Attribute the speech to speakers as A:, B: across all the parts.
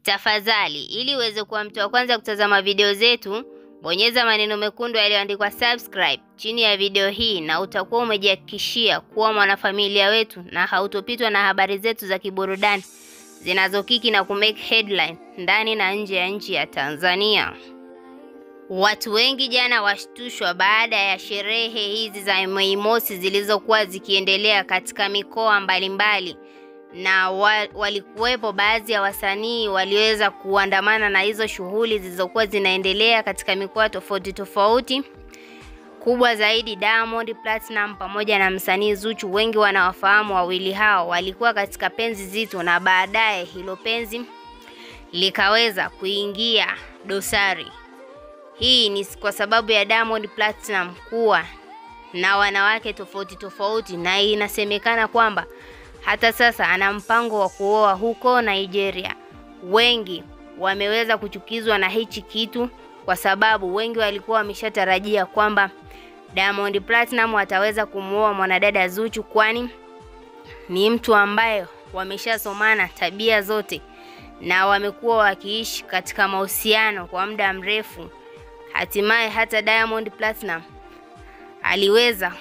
A: Tafadhali, ili uweze kuwa mtu wa kwanza kutazama video zetu, bonyeza maneno mekundu yaliyoandikwa subscribe chini ya video hii na utakuwa umejihakikishia kuwa mwanafamilia wetu na hautopitwa na habari zetu za kiburudani zinazokiki na kumake headline ndani na nje ya nchi ya Tanzania. Watu wengi jana washtushwa baada ya sherehe hizi za Mei Mosi zilizokuwa zikiendelea katika mikoa mbalimbali, na walikuwepo baadhi ya wasanii waliweza kuandamana na hizo shughuli zilizokuwa zinaendelea katika mikoa tofauti tofauti. Kubwa zaidi Diamond Platinum pamoja na msanii Zuchu, wengi wanawafahamu wawili hao, walikuwa katika penzi zito, na baadaye hilo penzi likaweza kuingia dosari. Hii ni kwa sababu ya Diamond Platinum kuwa na wanawake tofauti tofauti, na inasemekana kwamba hata sasa ana mpango wa kuoa huko Nigeria. Wengi wameweza kuchukizwa na hichi kitu kwa sababu wengi walikuwa wameshatarajia kwamba Diamond Platinum ataweza kumuoa mwanadada Zuchu, kwani ni mtu ambaye wameshasomana tabia zote na wamekuwa wakiishi katika mahusiano kwa muda mrefu. Hatimaye hata Diamond Platinum aliweza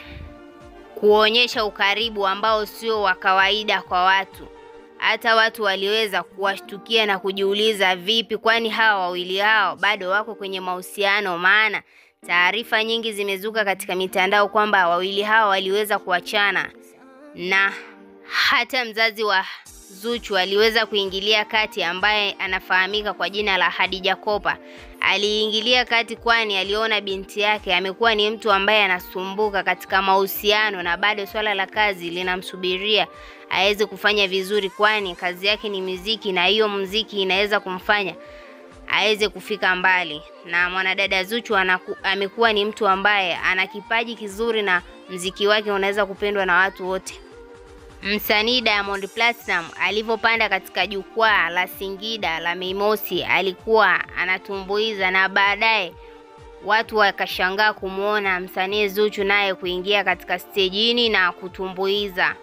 A: kuonyesha ukaribu ambao sio wa kawaida kwa watu. Hata watu waliweza kuwashtukia na kujiuliza vipi, kwani hawa wawili hao bado wako kwenye mahusiano? Maana taarifa nyingi zimezuka katika mitandao kwamba wawili hao waliweza kuachana, na hata mzazi wa Zuchu aliweza kuingilia kati, ambaye anafahamika kwa jina la Hadija Kopa. Aliingilia kati kwani aliona binti yake amekuwa ni mtu ambaye anasumbuka katika mahusiano, na bado swala la kazi linamsubiria aweze kufanya vizuri, kwani kazi yake ni muziki, na hiyo muziki inaweza kumfanya aweze kufika mbali. Na mwanadada Zuchu amekuwa ni mtu ambaye ana kipaji kizuri na muziki wake unaweza kupendwa na watu wote. Msanii Diamond Platinum alipopanda katika jukwaa la Singida la Mei Mosi alikuwa anatumbuiza, na baadaye watu wakashangaa kumuona msanii Zuchu naye kuingia katika stejini na kutumbuiza.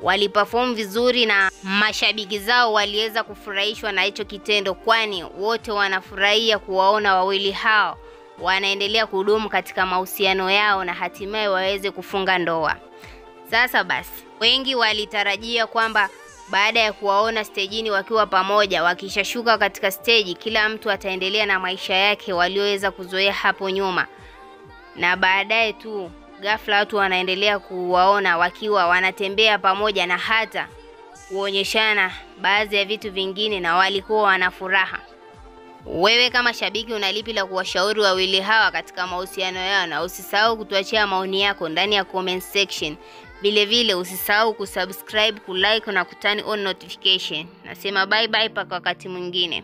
A: Waliperform vizuri na mashabiki zao waliweza kufurahishwa na hicho kitendo, kwani wote wanafurahia kuwaona wawili hao wanaendelea kudumu katika mahusiano yao na hatimaye waweze kufunga ndoa. Sasa basi, wengi walitarajia kwamba baada ya kuwaona stejini wakiwa pamoja, wakishashuka katika stage, kila mtu ataendelea na maisha yake walioweza kuzoea hapo nyuma, na baadaye tu ghafla watu wanaendelea kuwaona wakiwa wanatembea pamoja na hata kuonyeshana baadhi ya vitu vingine, na walikuwa wana furaha. Wewe kama shabiki unalipi la kuwashauri wawili hawa katika mahusiano yao? Na usisahau kutuachia maoni yako ndani ya comment section. Vile vile usisahau kusubscribe, kulike na kutani on notification. Nasema bye bye paka wakati mwingine.